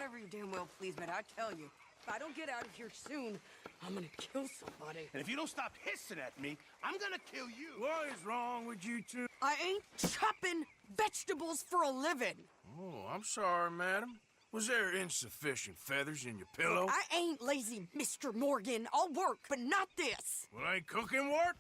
whatever you damn well please, but I tell you, if I don't get out of here soon, I'm gonna kill somebody. And if you don't stop hissing at me, I'm gonna kill you. What is wrong with you two? I ain't chopping vegetables for a living. Oh, I'm sorry, madam. Was there insufficient feathers in your pillow? I ain't lazy, Mr. Morgan. I'll work, but not this. Well, ain't cooking work?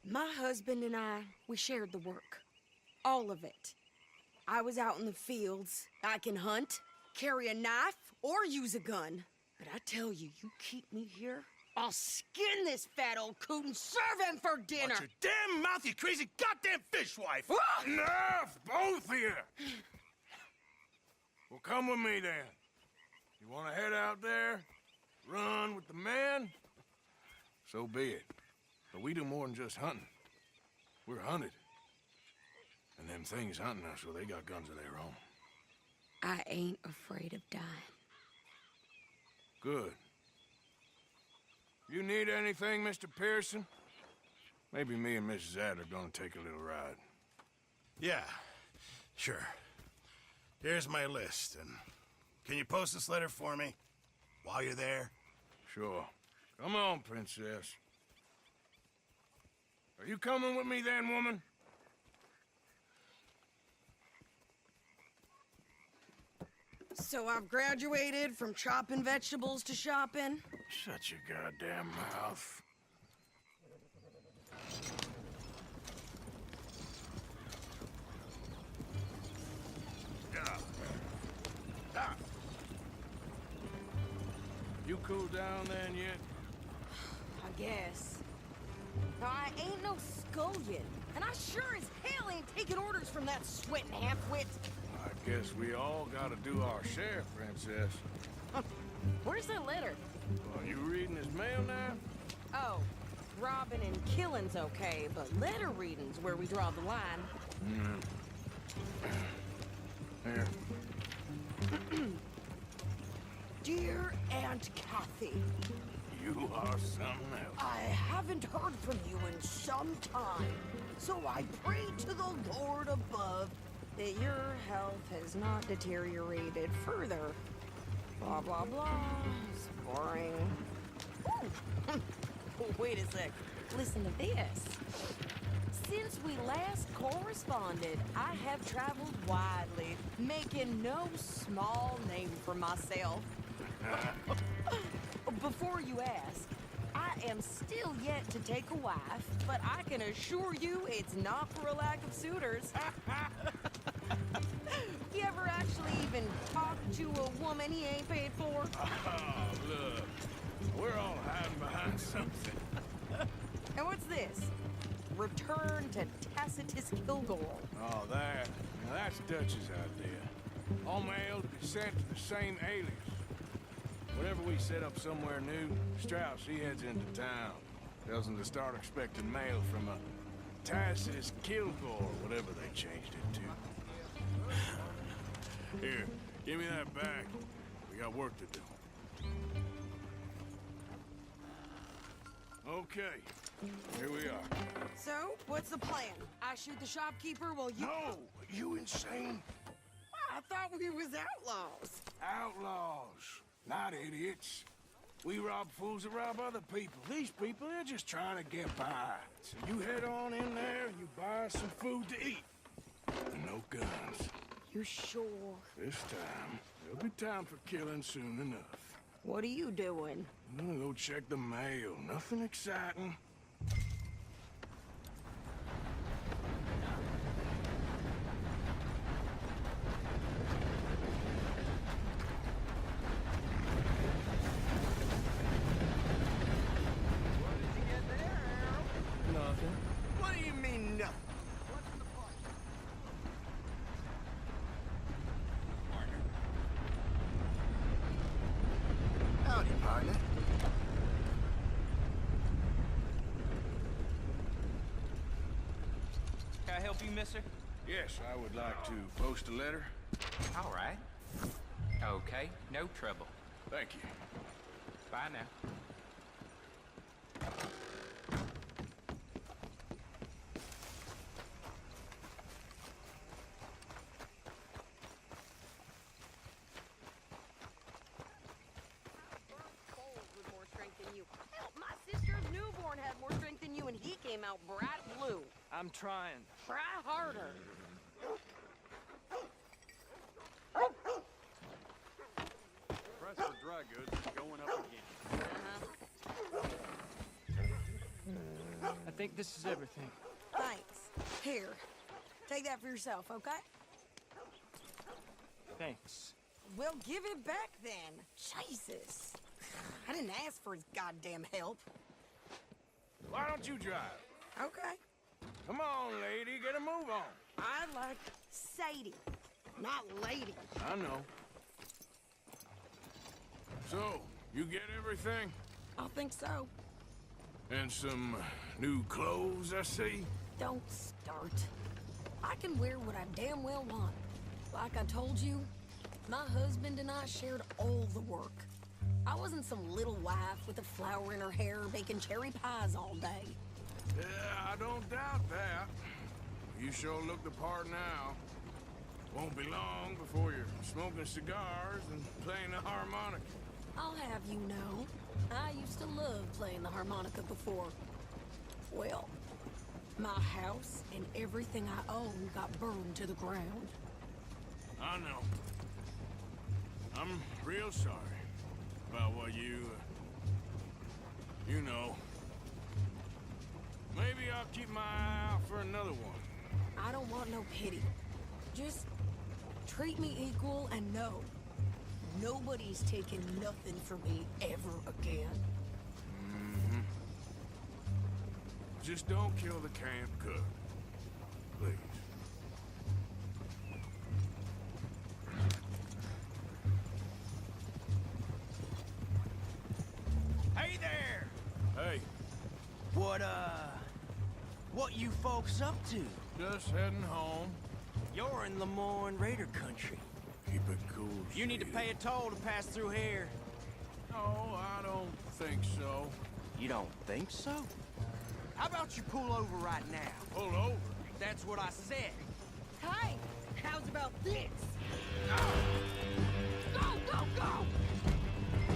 My husband and I, we shared the work. All of it. I was out in the fields. I can hunt, carry a knife, or use a gun. But I tell you, you keep me here, I'll skin this fat old coot and serve him for dinner. Watch your damn mouth, you crazy goddamn fishwife! Ah! Enough, both of you! Well, come with me, then. You want to head out there? Run with the men? So be it. But we do more than just hunting. We're hunted. And them things hunting us, well, they got guns of their own. I ain't afraid of dying. Good. You need anything, Mr. Pearson? Maybe me and Mrs. Adler are gonna take a little ride. Yeah, sure. Here's my list, and can you post this letter for me while you're there? Sure. Come on, princess. Are you coming with me then, woman? So I've graduated from chopping vegetables to shopping. Shut your goddamn mouth. You cool down then yet? I guess. I ain't no scullion, and I sure as hell ain't taking orders from that sweating half-wit. I guess we all gotta do our share, princess. Where's that letter? Are you reading his mail now? Oh, robbing and killing's okay, but letter reading's where we draw the line. Here. Dear Aunt Kathy, You are something else. I haven't heard from you in some time, so I pray to the Lord above that your health has not deteriorated further. Blah, blah, blah. It's boring. Ooh. Wait a sec. Listen to this. Since we last corresponded, I have traveled widely, making no small name for myself. Before you ask, I am still yet to take a wife, but I can assure you it's not for a lack of suitors. You ever actually even talked to a woman he ain't paid for? Oh, look. We're all hiding behind something. And what's this? Return to Tacitus Kilgore. Oh, that. Now, that's Dutch's idea. All mail to be sent to the same alias. Whenever we set up somewhere new, Strauss, he heads into town. Tells them to start expecting mail from a Tacitus Kilgore, whatever they changed it to. Here, give me that back. We got work to do. Okay, here we are. So, what's the plan? I shoot the shopkeeper while you... No! You insane? I thought we was outlaws. Outlaws, not idiots. We rob fools that rob other people. These people, they're just trying to get by. So you head on in there and you buy some food to eat. And no guns. You sure? This time, there'll be time for killing soon enough. What are you doing? I'm gonna go check the mail. Nothing exciting. Nothing. What do you mean, nothing? Howdy, partner. Can I help you, mister? Yes, I would like to post a letter. All right. Okay, no trouble. Thank you. Bye now. came out bright blue. I'm trying. Try harder. Price for dry goods is going up again. I think this is everything. Thanks. Here, take that for yourself, okay? Thanks. Well, give it back then. Jesus. I didn't ask for his goddamn help. Why don't you drive? Okay. Come on, lady, get a move on. I like Sadie, not lady. I know. So, you get everything? I think so. And some new clothes, I see? Don't start. I can wear what I damn well want. Like I told you, my husband and I shared all the work. I wasn't some little wife with a flower in her hair baking cherry pies all day. Yeah, I don't doubt that. You sure look the part now. Won't be long before you're smoking cigars and playing the harmonica. I'll have you know, I used to love playing the harmonica before. Well, my house and everything I own got burned to the ground. I know. I'm real sorry about what you know. Maybe I'll keep my eye out for another one. I don't want no pity. Just treat me equal and know nobody's taking nothing from me ever again. Just don't kill the camp cook. Please. Hey there! Hey, What you folks up to? just heading home. You're in Lemoyne Raider country. Keep it cool. You need to Sadie. pay a toll to pass through here. No, I don't think so. You don't think so? How about you pull over right now? Pull over. That's what I said. Hey, how's about this? Go, go, go!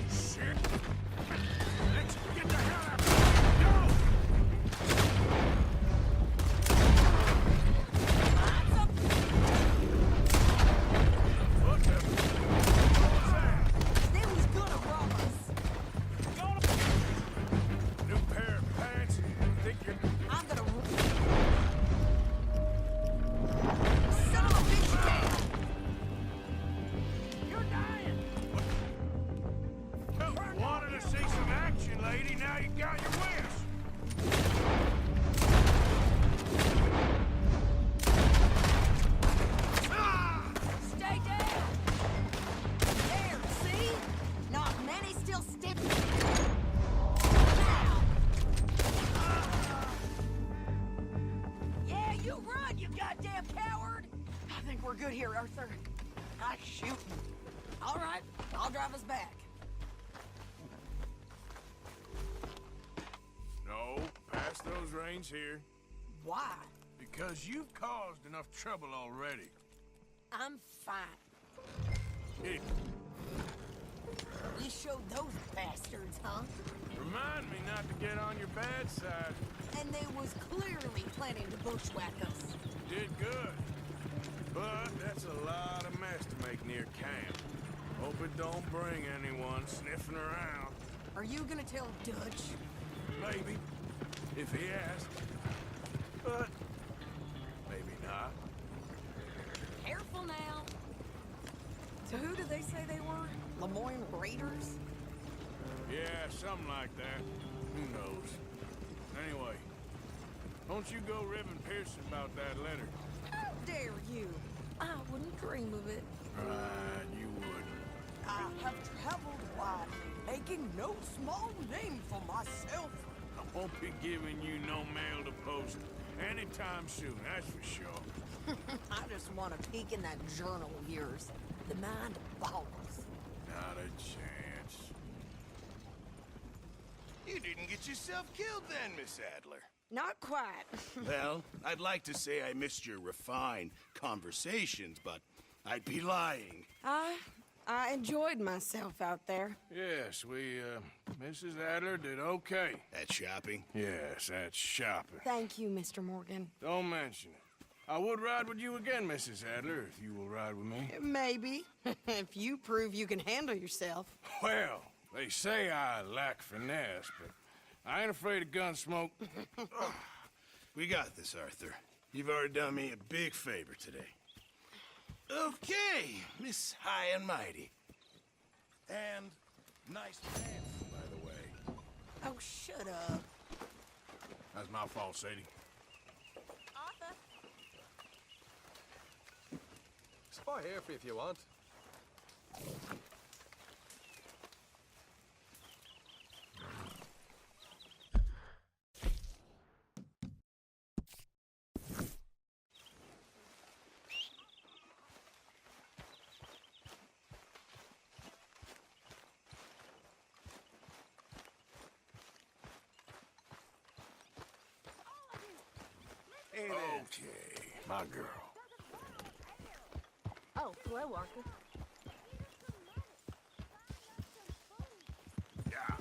Shit! Let's get the hell out of here! Go! Lots of What the? What was that? they was gonna rob us. New pair of pants? Think you're... I'm gonna son of a bitch down! You're dying! Wanted to see some action, lady. Now you got your wish. Stay down! There, see? Not many still stiffen. Now! Yeah, you run, you goddamn coward! I think we're good here, Arthur. I shoot. All right, I'll drive us back. No, pass those reins here. Why? Because you've caused enough trouble already. I'm fine. Hey, We showed those bastards, huh? remind me not to get on your bad side. And they was clearly planning to bushwhack us. Did good. But that's a lot of mess to make near camp. Hope it don't bring anyone sniffing around. Are you gonna tell Dutch? Maybe, if he asks. But maybe not. Careful now. So who did they say they were? Lemoyne Raiders? Yeah, something like that. Who knows? Anyway, don't you go ribbing Pearson about that letter. How dare you? I wouldn't dream of it. Right, you would. I have traveled widely, making no small name for myself. I won't be giving you no mail to post anytime soon, that's for sure. I just want to peek in that journal of yours. The mind boggles. Not a chance. You didn't get yourself killed then, Miss Adler. Not quite. Well, I'd like to say I missed your refined conversations, but I'd be lying. I I enjoyed myself out there. Yes, Mrs. Adler did okay. That shopping? Yes, that's shopping. Thank you, Mr. Morgan. Don't mention it. I would ride with you again, Mrs. Adler, if you will ride with me. Maybe. If you prove you can handle yourself. Well, they say I lack finesse, but I ain't afraid of gun smoke. We got this, Arthur. You've already done me a big favor today. Okay, Miss High and Mighty. And nice pants, by the way. Oh, shut up. That's my fault, Sadie. Arthur. Spy here if you want. Okay, my girl. Oh, hello, Arthur. Yeah.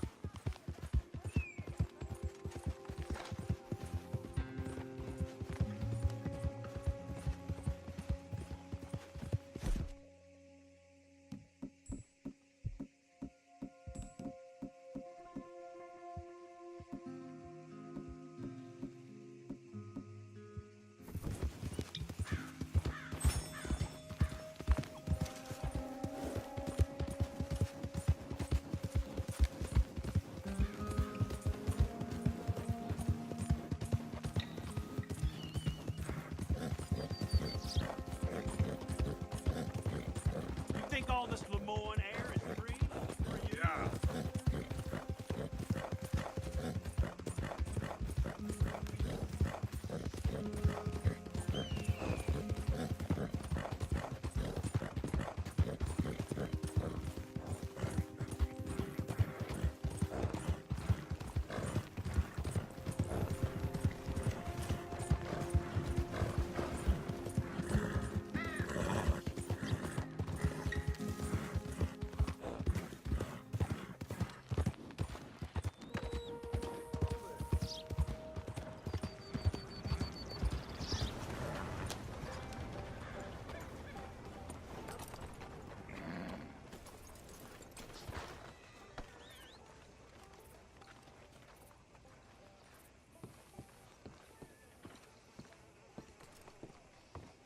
Think all this Lemoyne air is free for you? Yeah.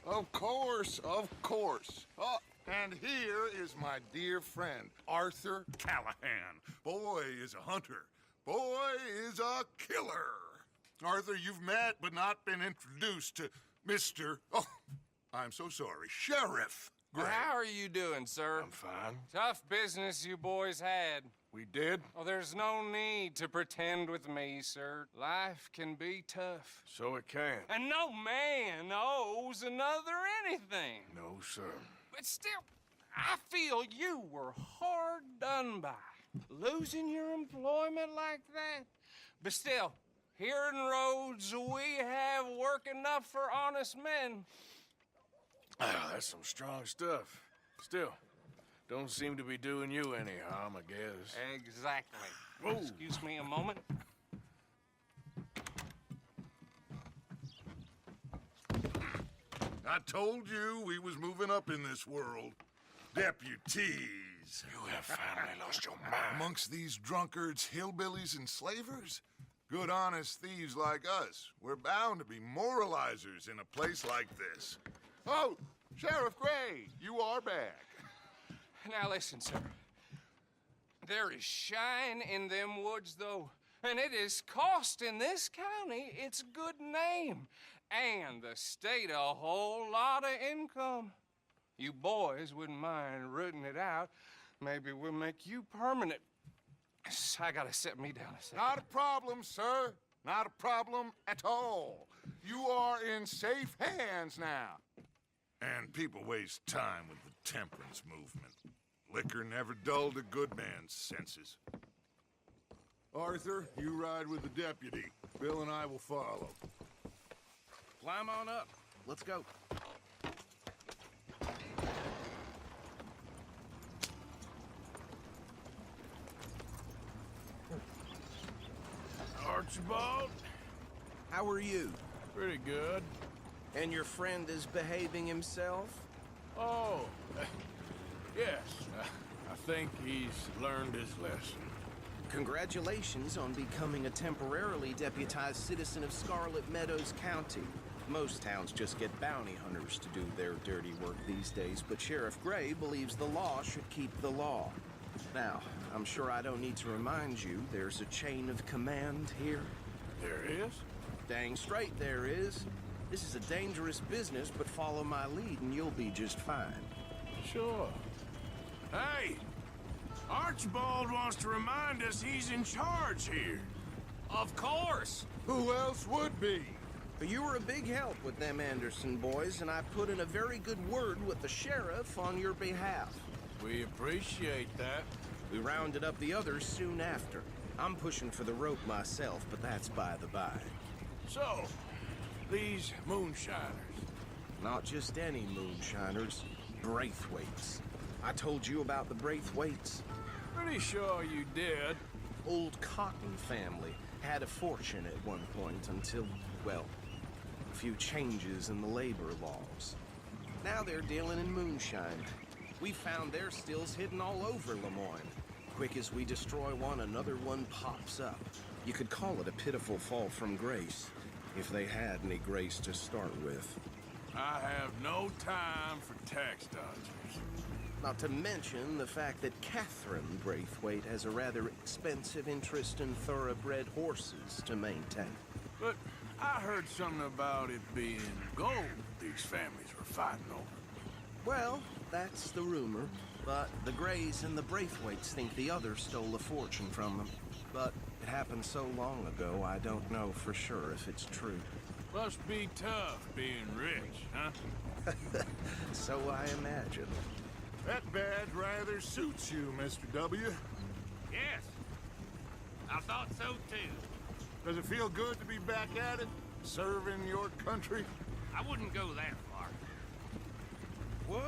Of course, of course. Oh, and here is my dear friend, Arthur Callahan. Boy is a hunter. Boy is a killer. Arthur, you've met but not been introduced to Mr. Oh, I'm so sorry, Sheriff Gray. How are you doing, sir? I'm fine. Tough business you boys had. We did? Oh, there's no need to pretend with me, sir. Life can be tough. So it can. And no man owes another anything. No, sir. But still, I feel you were hard done by. Losing your employment like that. But still, here in Rhodes, we have work enough for honest men. Ah, that's some strong stuff. Still, don't seem to be doing you any harm, I guess. Exactly. Whoa. Excuse me a moment. I told you we was moving up in this world. Deputies. You have finally lost your mind. Amongst these drunkards, hillbillies, and slavers? Good, honest thieves like us. We're bound to be moralizers in a place like this. Oh, Sheriff Gray, you are back. Now listen, sir. There is shine in them woods, though, and it is costing this county its good name and the state a whole lot of income. You boys wouldn't mind rooting it out. Maybe we'll make you permanent. I gotta sit me down a second. Not a problem, sir. Not a problem at all. You are in safe hands now. And people waste time with the temperance movement. Liquor never dulled a good man's senses. Arthur, you ride with the deputy. Bill and I will follow. Climb on up. Let's go. Archibald. How are you? Pretty good. And your friend is behaving himself? Oh, yes. I think he's learned his lesson. Congratulations on becoming a temporarily deputized citizen of Scarlet Meadows County. Most towns just get bounty hunters to do their dirty work these days, but Sheriff Gray believes the law should keep the law. Now, I'm sure I don't need to remind you, there's a chain of command here. There is? Dang straight there is. This is a dangerous business, but follow my lead and you'll be just fine. Sure. Hey! Archibald wants to remind us he's in charge here. Of course. Who else would be? But you were a big help with them Anderson boys, and I put in a very good word with the sheriff on your behalf. We appreciate that. We rounded up the others soon after. I'm pushing for the rope myself, but that's by the by. So, these moonshiners. Not just any moonshiners, Braithwaites. I told you about the Braithwaites. Pretty sure you did. Old Cotton family had a fortune at one point until, well, a few changes in the labor laws. Now they're dealing in moonshine. We found their stills hidden all over Lemoyne. Quick as we destroy one, another one pops up. You could call it a pitiful fall from grace, if they had any grace to start with. I have no time for tax dodgers. Not to mention the fact that Catherine Braithwaite has a rather expensive interest in thoroughbred horses to maintain. But I heard something about it being gold these families were fighting over. Well, that's the rumor. But the Grays and the Braithwaites think the others stole a fortune from them. But it happened so long ago, I don't know for sure if it's true. Must be tough being rich, huh? So I imagine. That badge rather suits you, Mr. W. Yes. I thought so too. Does it feel good to be back at it? Serving your country? I wouldn't go that far. Whoa!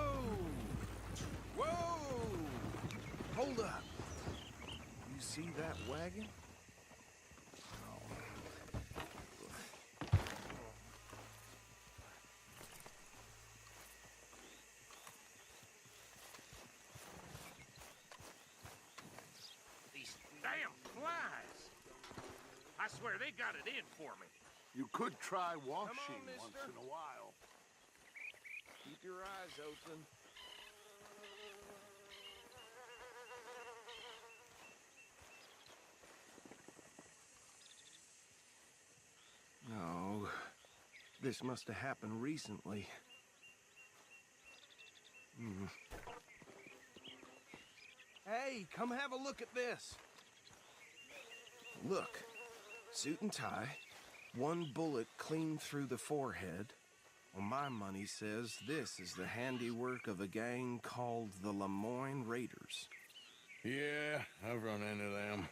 Whoa! Hold up. You see that wagon? These damn flies. I swear they got it in for me. You could try washing mister. once in a while. Keep your eyes open. No, this must have happened recently. Hey, come have a look at this. Look, suit and tie, one bullet clean through the forehead. Well, my money says this is the handiwork of a gang called the Lemoyne Raiders. Yeah, I've run into them.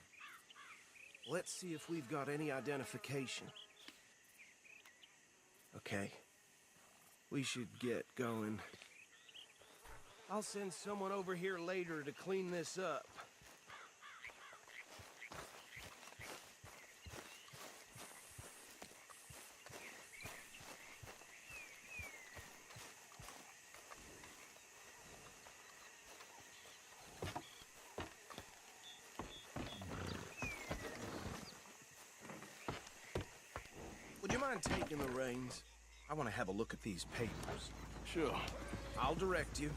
Let's see if we've got any identification. Okay. We should get going. I'll send someone over here later to clean this up. Would you mind taking the reins? I want to have a look at these papers. Sure. I'll direct you.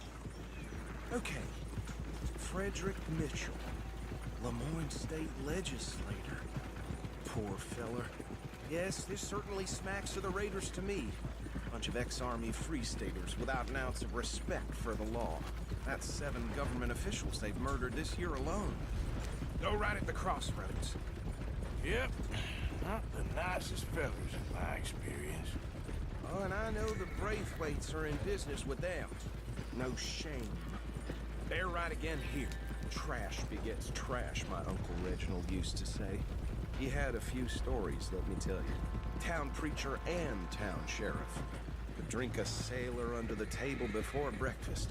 Okay. Frederick Mitchell, Lemoyne State Legislator. Poor feller. Yes, this certainly smacks of the Raiders to me. Bunch of ex-Army Free Staters without an ounce of respect for the law. That's 7 government officials they've murdered this year alone. Go right at the crossroads. Yep. Not the nicest fellas in my experience. Oh, and I know the Braithwaites are in business with them. No shame. They're right again here. Trash begets trash, my Uncle Reginald used to say. He had a few stories, let me tell you. Town preacher and town sheriff. Could drink a sailor under the table before breakfast.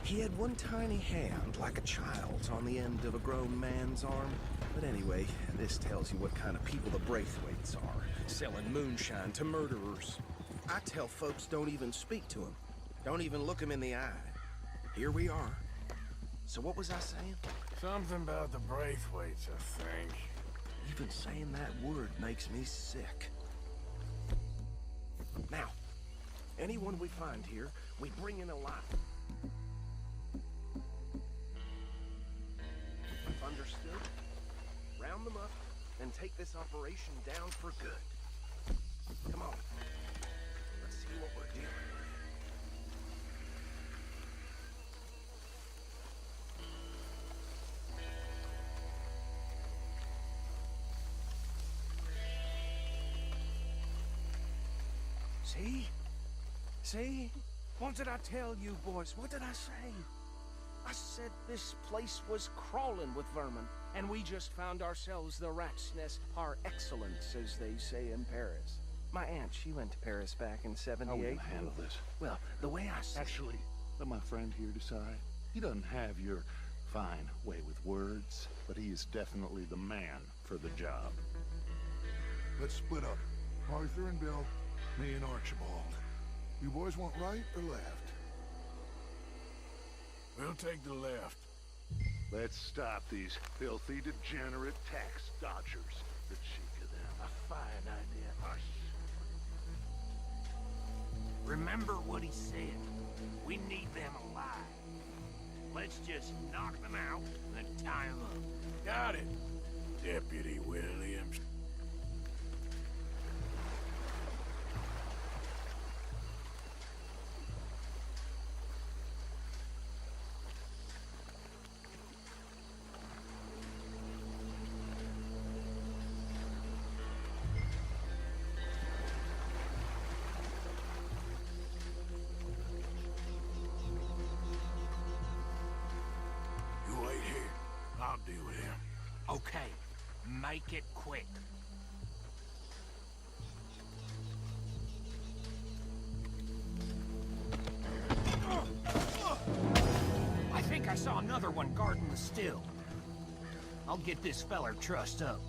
He had one tiny hand, like a child's, on the end of a grown man's arm. But anyway, this tells you what kind of people the Braithwaites are, selling moonshine to murderers. I tell folks don't even speak to him. Don't even look him in the eye. Here we are. So what was I saying? Something about the Braithwaites, I think. Even saying that word makes me sick. Now, anyone we find here, we bring in alive. Understood? Round them up and take this operation down for good. Come on. Let's see what we're dealing with. See? See? What did I tell you, boys? What did I say? I said this place was crawling with vermin, and we just found ourselves the rat's nest par excellence, as they say in Paris. My aunt, she went to Paris back in '78. How are we gonna handle this? Well, the way I see Actually, let my friend here decide. He doesn't have your fine way with words, but he is definitely the man for the job. Let's split up. Arthur and Bill, me and Archibald. You boys want right or left? We'll take the left. Let's stop these filthy, degenerate tax dodgers. The cheek of them. a fine idea. Hush. Remember what he said. We need them alive. Let's just knock them out and tie them up. Got it, Deputy Williams. I'll deal with him. Okay, make it quick. I think I saw another one guarding the still. I'll get this feller trussed up.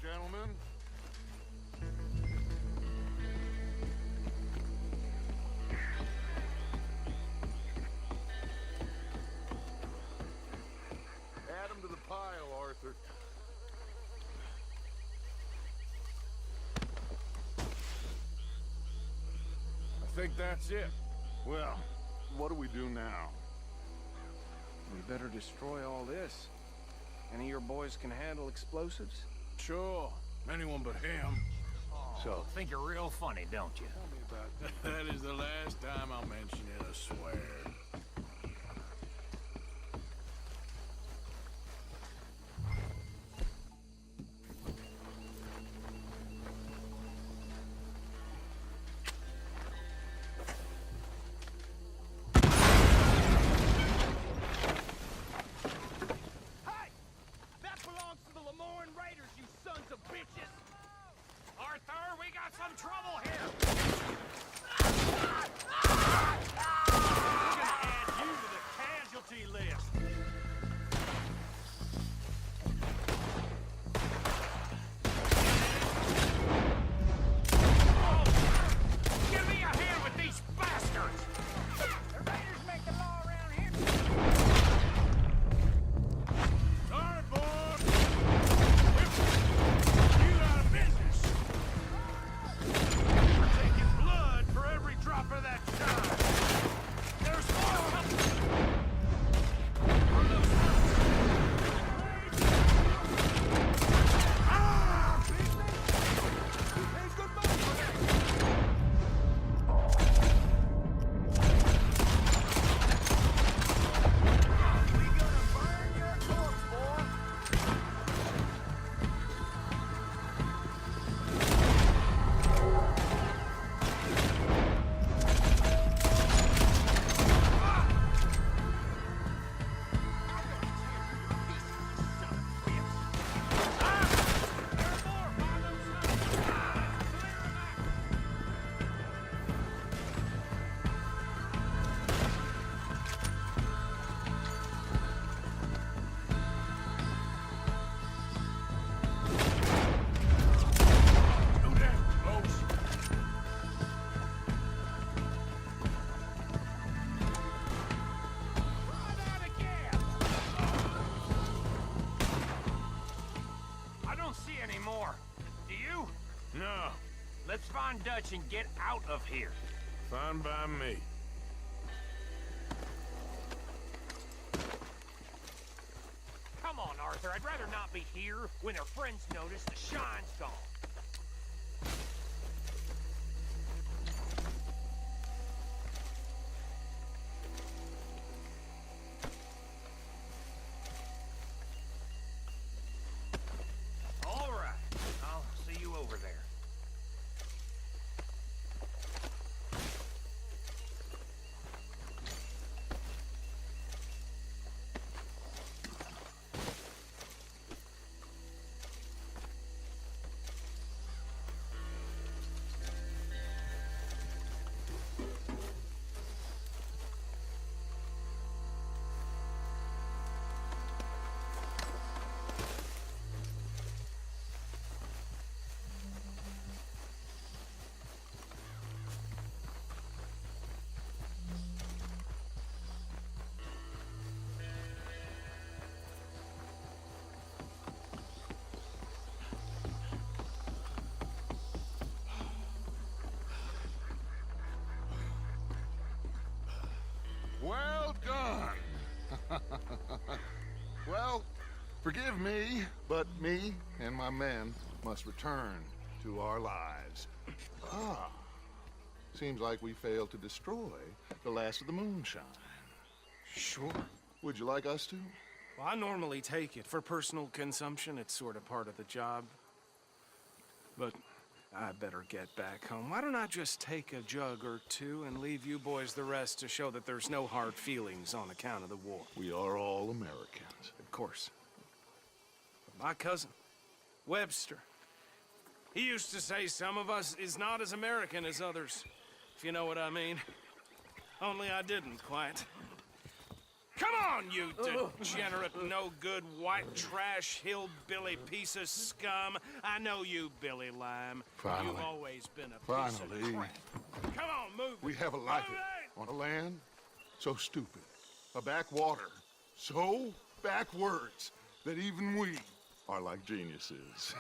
Gentlemen. Add them to the pile, Arthur. I think that's it. Well, what do we do now? We better destroy all this. Any of your boys can handle explosives? Sure. Anyone but him. So, Think you're real funny, don't you? Tell me about that. That is the last time I'll mention it, I swear. Arthur, we got some trouble here! We're gonna add you to the casualty list. Fine Dutch and get out of here. Fine by me. Come on, Arthur. I'd rather not be here when our friends notice the shine's gone. All right. I'll see you over there. Well done. Well, forgive me, but me and my men must return to our lives. Ah, seems like we failed to destroy the last of the moonshine. Sure. Would you like us to? Well, I normally take it for personal consumption. It's sort of part of the job. But I better get back home. Why don't I just take a jug or two and leave you boys the rest to show that there's no hard feelings on account of the war? We are all Americans. Of course. But my cousin, Webster, he used to say some of us is not as American as others, if you know what I mean. Only I didn't quite. Come on, you degenerate, no-good, white trash, hillbilly piece of scum. I know you, Billy Lime. Finally. You've always been a piece of crap. Come on, move We it. have a life Move it! on a land so stupid, a backwater so backwards that even we are like geniuses.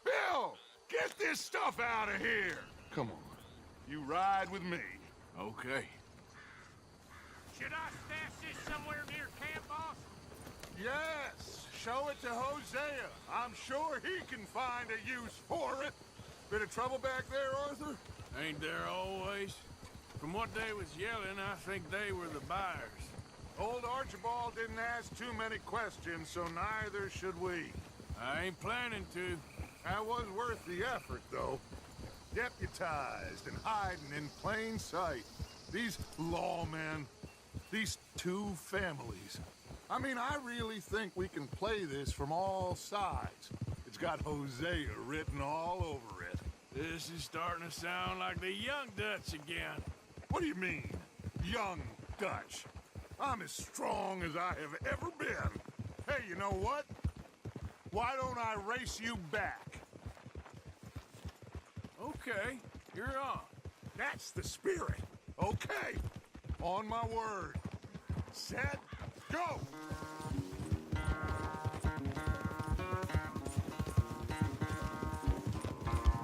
Bill, get this stuff out of here! Come on, you ride with me. Okay. Should I stash this somewhere near camp, boss? Yes, show it to Hosea. I'm sure he can find a use for it. Bit of trouble back there, Arthur? Ain't there always? From what they was yelling, I think they were the buyers. Old Archibald didn't ask too many questions, so neither should we. I ain't planning to. That was worth the effort, though. Deputized and hiding in plain sight. These lawmen, these two families. I mean, I really think we can play this from all sides. It's got Hosea written all over it. This is starting to sound like the young Dutch again. What do you mean, young Dutch? I'm as strong as I have ever been. Hey, you know what? Why don't I race you back? Okay, you're on. That's the spirit. Okay, on my word. Set, go!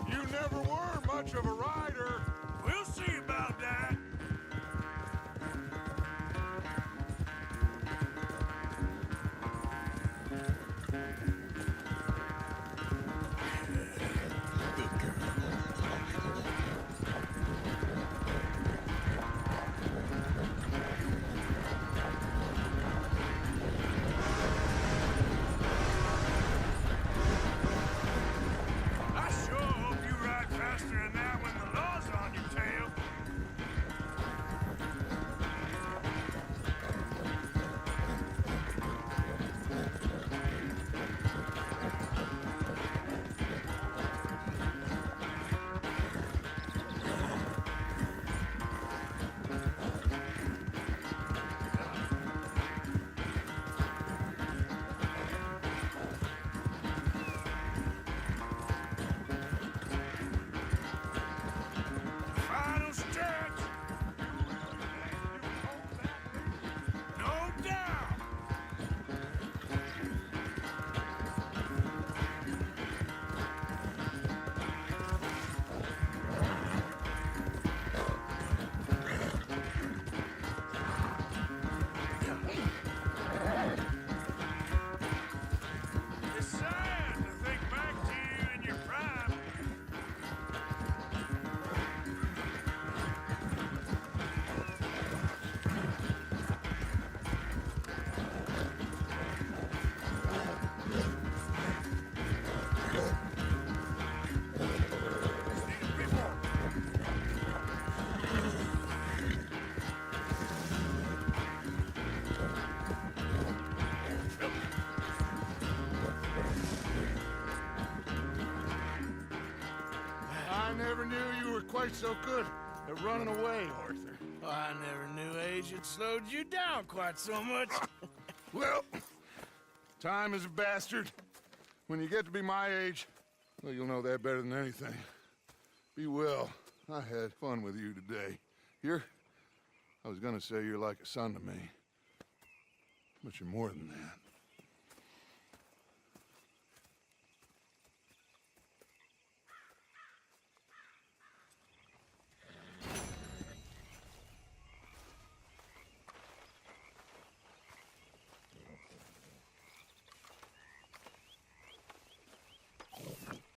You never were much of a rider. We'll see about that. quite so good at running away, Arthur. Oh, I never knew age had slowed you down quite so much. Well, time is a bastard. When you get to be my age, well, you'll know that better than anything. Be well. I had fun with you today. I was gonna say you're like a son to me, but you're more than that.